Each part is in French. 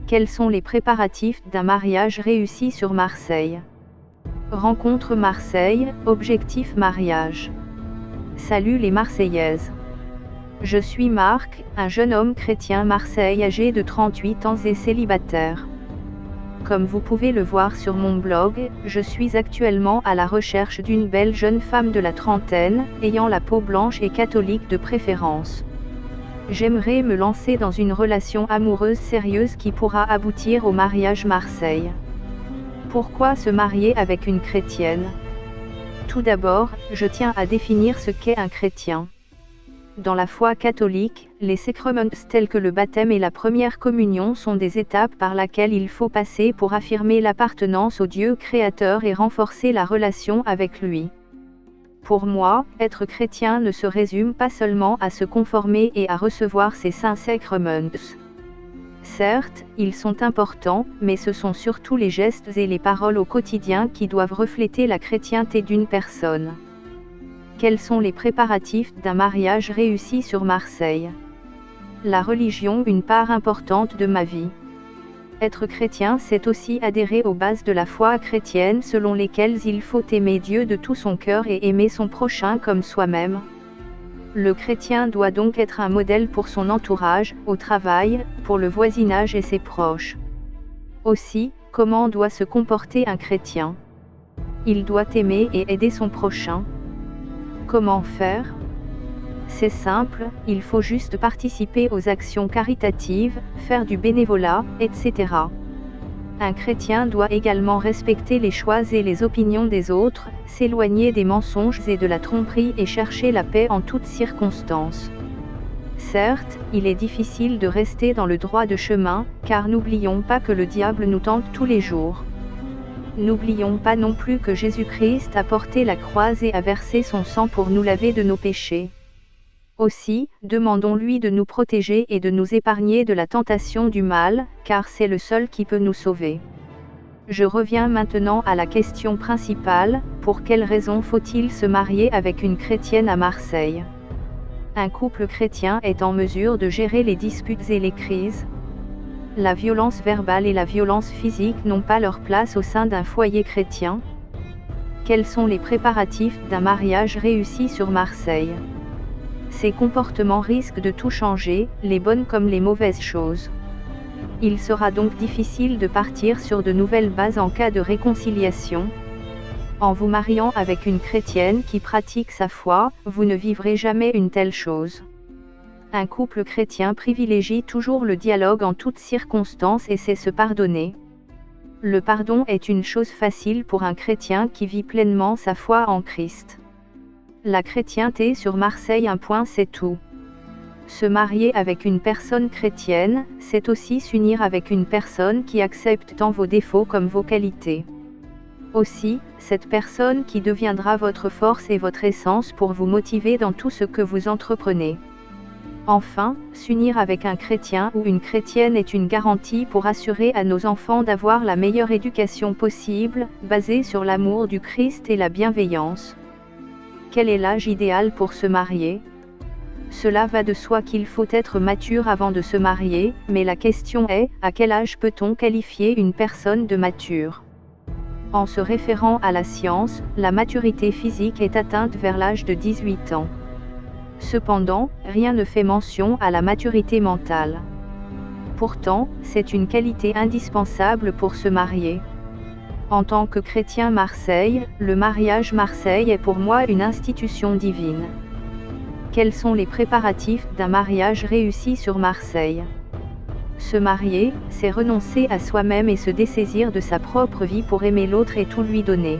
Quels sont les préparatifs d'un mariage réussi sur Marseille? Rencontre Marseille, objectif mariage. Salut les Marseillaises. Je suis Marc, un jeune homme chrétien Marseille âgé de 38 ans et célibataire. Comme vous pouvez le voir sur mon blog, je suis actuellement à la recherche d'une belle jeune femme de la trentaine, ayant la peau blanche et catholique de préférence. J'aimerais me lancer dans une relation amoureuse sérieuse qui pourra aboutir au mariage Marseille. Pourquoi se marier avec une chrétienne? Tout d'abord, je tiens à définir ce qu'est un chrétien. Dans la foi catholique, les sacrements tels que le baptême et la première communion sont des étapes par lesquelles il faut passer pour affirmer l'appartenance au Dieu créateur et renforcer la relation avec lui. Pour moi, être chrétien ne se résume pas seulement à se conformer et à recevoir ces saints sacrements. Certes, ils sont importants, mais ce sont surtout les gestes et les paroles au quotidien qui doivent refléter la chrétienté d'une personne. Quels sont les préparatifs d'un mariage réussi sur Marseille? La religion, une part importante de ma vie. Être chrétien, c'est aussi adhérer aux bases de la foi chrétienne selon lesquelles il faut aimer Dieu de tout son cœur et aimer son prochain comme soi-même. Le chrétien doit donc être un modèle pour son entourage, au travail, pour le voisinage et ses proches. Aussi, comment doit se comporter un chrétien? Il doit aimer et aider son prochain. Comment faire? C'est simple, il faut juste participer aux actions caritatives, faire du bénévolat, etc. Un chrétien doit également respecter les choix et les opinions des autres, s'éloigner des mensonges et de la tromperie et chercher la paix en toutes circonstances. Certes, il est difficile de rester dans le droit de chemin, car n'oublions pas que le diable nous tente tous les jours. N'oublions pas non plus que Jésus-Christ a porté la croix et a versé son sang pour nous laver de nos péchés. Aussi, demandons-lui de nous protéger et de nous épargner de la tentation du mal, car c'est le seul qui peut nous sauver. Je reviens maintenant à la question principale, pour quelles raisons faut-il se marier avec une chrétienne à Marseille? Un couple chrétien est en mesure de gérer les disputes et les crises. La violence verbale et la violence physique n'ont pas leur place au sein d'un foyer chrétien. Quels sont les préparatifs d'un mariage réussi sur Marseille? Ces comportements risquent de tout changer, les bonnes comme les mauvaises choses. Il sera donc difficile de partir sur de nouvelles bases en cas de réconciliation. En vous mariant avec une chrétienne qui pratique sa foi, vous ne vivrez jamais une telle chose. Un couple chrétien privilégie toujours le dialogue en toutes circonstances et sait se pardonner. Le pardon est une chose facile pour un chrétien qui vit pleinement sa foi en Christ. La chrétienté sur Marseille, un point, c'est tout. Se marier avec une personne chrétienne, c'est aussi s'unir avec une personne qui accepte tant vos défauts comme vos qualités. Aussi, cette personne qui deviendra votre force et votre essence pour vous motiver dans tout ce que vous entreprenez. Enfin, s'unir avec un chrétien ou une chrétienne est une garantie pour assurer à nos enfants d'avoir la meilleure éducation possible, basée sur l'amour du Christ et la bienveillance. Quel est l'âge idéal pour se marier? Cela va de soi qu'il faut être mature avant de se marier, mais la question est, à quel âge peut-on qualifier une personne de mature? En se référant à la science, la maturité physique est atteinte vers l'âge de 18 ans. Cependant, rien ne fait mention à la maturité mentale. Pourtant, c'est une qualité indispensable pour se marier. En tant que chrétien Marseille, le mariage Marseille est pour moi une institution divine. Quels sont les préparatifs d'un mariage réussi sur Marseille? Se marier, c'est renoncer à soi-même et se dessaisir de sa propre vie pour aimer l'autre et tout lui donner.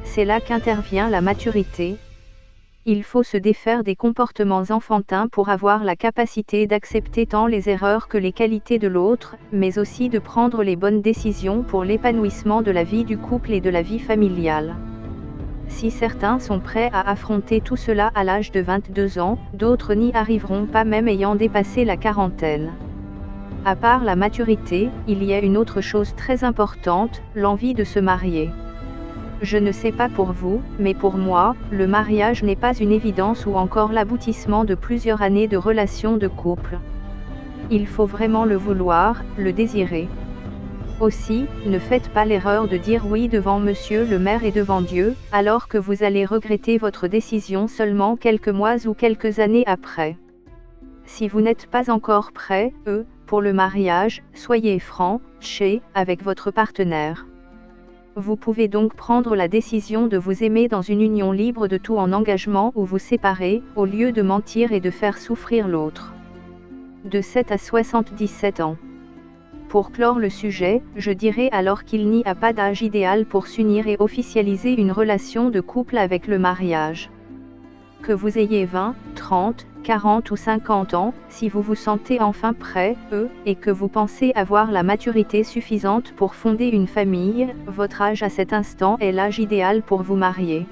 C'est là qu'intervient la maturité. Il faut se défaire des comportements enfantins pour avoir la capacité d'accepter tant les erreurs que les qualités de l'autre, mais aussi de prendre les bonnes décisions pour l'épanouissement de la vie du couple et de la vie familiale. Si certains sont prêts à affronter tout cela à l'âge de 22 ans, d'autres n'y arriveront pas même ayant dépassé la quarantaine. À part la maturité, il y a une autre chose très importante, l'envie de se marier. Je ne sais pas pour vous, mais pour moi, le mariage n'est pas une évidence ou encore l'aboutissement de plusieurs années de relations de couple. Il faut vraiment le vouloir, le désirer. Aussi, ne faites pas l'erreur de dire oui devant monsieur le maire et devant Dieu, alors que vous allez regretter votre décision seulement quelques mois ou quelques années après. Si vous n'êtes pas encore prêt, pour le mariage, soyez franc, avec votre partenaire. Vous pouvez donc prendre la décision de vous aimer dans une union libre de tout en engagement ou vous séparer, au lieu de mentir et de faire souffrir l'autre. De 7 à 77 ans. Pour clore le sujet, je dirais alors qu'il n'y a pas d'âge idéal pour s'unir et officialiser une relation de couple avec le mariage. Que vous ayez 20, 30, 40 ou 50 ans, si vous vous sentez enfin prêt, et que vous pensez avoir la maturité suffisante pour fonder une famille, votre âge à cet instant est l'âge idéal pour vous marier.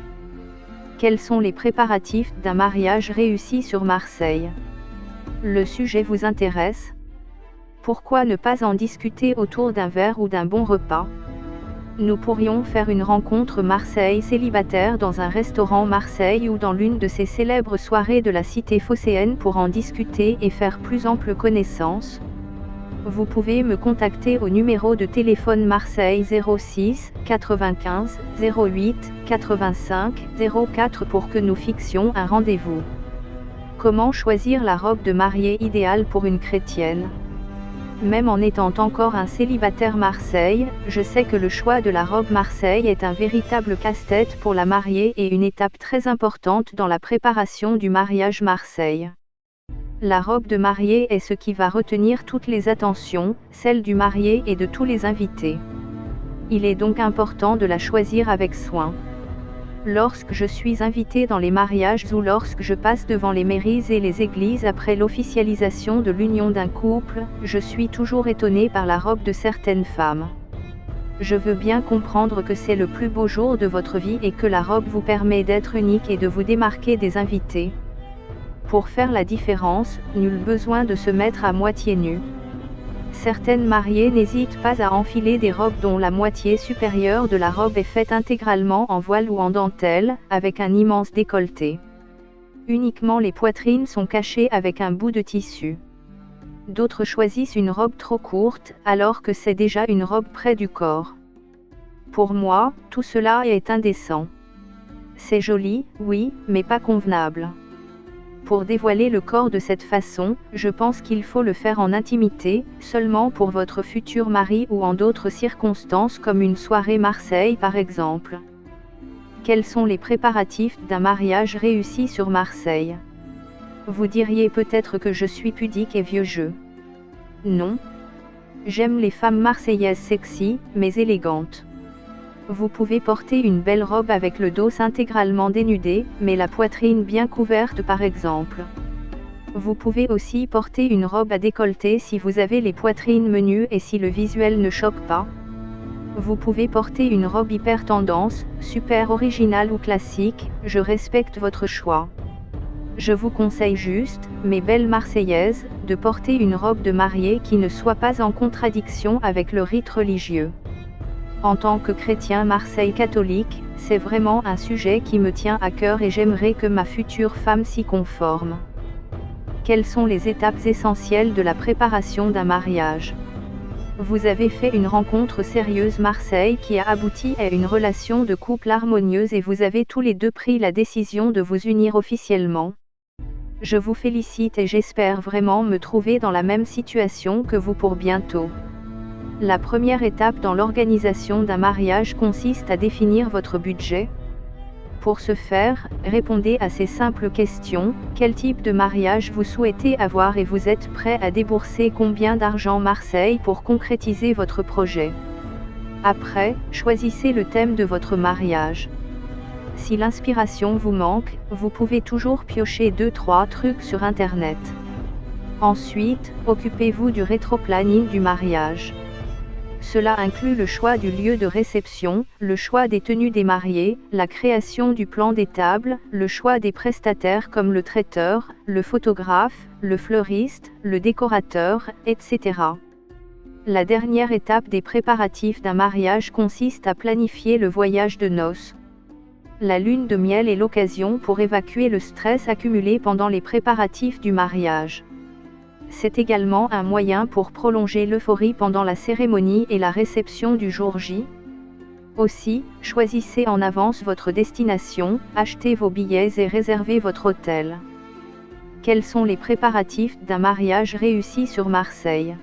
Quels sont les préparatifs d'un mariage réussi sur Marseille? Le sujet vous intéresse? Pourquoi ne pas en discuter autour d'un verre ou d'un bon repas? Nous pourrions faire une rencontre Marseille célibataire dans un restaurant Marseille ou dans l'une de ces célèbres soirées de la cité phocéenne pour en discuter et faire plus ample connaissance. Vous pouvez me contacter au numéro de téléphone Marseille 06 95 08 85 04 pour que nous fixions un rendez-vous. Comment choisir la robe de mariée idéale pour une chrétienne? Même en étant encore un célibataire Marseille, je sais que le choix de la robe Marseille est un véritable casse-tête pour la mariée et une étape très importante dans la préparation du mariage Marseille. La robe de mariée est ce qui va retenir toutes les attentions, celles du marié et de tous les invités. Il est donc important de la choisir avec soin. Lorsque je suis invitée dans les mariages ou lorsque je passe devant les mairies et les églises après l'officialisation de l'union d'un couple, je suis toujours étonnée par la robe de certaines femmes. Je veux bien comprendre que c'est le plus beau jour de votre vie et que la robe vous permet d'être unique et de vous démarquer des invités. Pour faire la différence, nul besoin de se mettre à moitié nu. Certaines mariées n'hésitent pas à enfiler des robes dont la moitié supérieure de la robe est faite intégralement en voile ou en dentelle, avec un immense décolleté. Uniquement les poitrines sont cachées avec un bout de tissu. D'autres choisissent une robe trop courte, alors que c'est déjà une robe près du corps. Pour moi, tout cela est indécent. C'est joli, oui, mais pas convenable. Pour dévoiler le corps de cette façon, je pense qu'il faut le faire en intimité, seulement pour votre futur mari ou en d'autres circonstances comme une soirée Marseille par exemple. Quels sont les préparatifs d'un mariage réussi sur Marseille? Vous diriez peut-être que je suis pudique et vieux jeu. Non. J'aime les femmes marseillaises sexy, mais élégantes. Vous pouvez porter une belle robe avec le dos intégralement dénudé, mais la poitrine bien couverte par exemple. Vous pouvez aussi porter une robe à décolleté si vous avez les poitrines menues et si le visuel ne choque pas. Vous pouvez porter une robe hyper tendance, super originale ou classique, je respecte votre choix. Je vous conseille juste, mes belles Marseillaises, de porter une robe de mariée qui ne soit pas en contradiction avec le rite religieux. En tant que chrétien Marseille catholique, c'est vraiment un sujet qui me tient à cœur et j'aimerais que ma future femme s'y conforme. Quelles sont les étapes essentielles de la préparation d'un mariage? Vous avez fait une rencontre sérieuse Marseille qui a abouti à une relation de couple harmonieuse et vous avez tous les deux pris la décision de vous unir officiellement. Je vous félicite et j'espère vraiment me trouver dans la même situation que vous pour bientôt. La première étape dans l'organisation d'un mariage consiste à définir votre budget. Pour ce faire, répondez à ces simples questions. Quel type de mariage vous souhaitez avoir et vous êtes prêt à débourser combien d'argent Marseille pour concrétiser votre projet? Après, choisissez le thème de votre mariage. Si l'inspiration vous manque, vous pouvez toujours piocher 2-3 trucs sur Internet. Ensuite, occupez-vous du rétro-planning du mariage. Cela inclut le choix du lieu de réception, le choix des tenues des mariés, la création du plan des tables, le choix des prestataires comme le traiteur, le photographe, le fleuriste, le décorateur, etc. La dernière étape des préparatifs d'un mariage consiste à planifier le voyage de noces. La lune de miel est l'occasion pour évacuer le stress accumulé pendant les préparatifs du mariage. C'est également un moyen pour prolonger l'euphorie pendant la cérémonie et la réception du jour J. Aussi, choisissez en avance votre destination, achetez vos billets et réservez votre hôtel. Quels sont les préparatifs d'un mariage réussi sur Marseille ?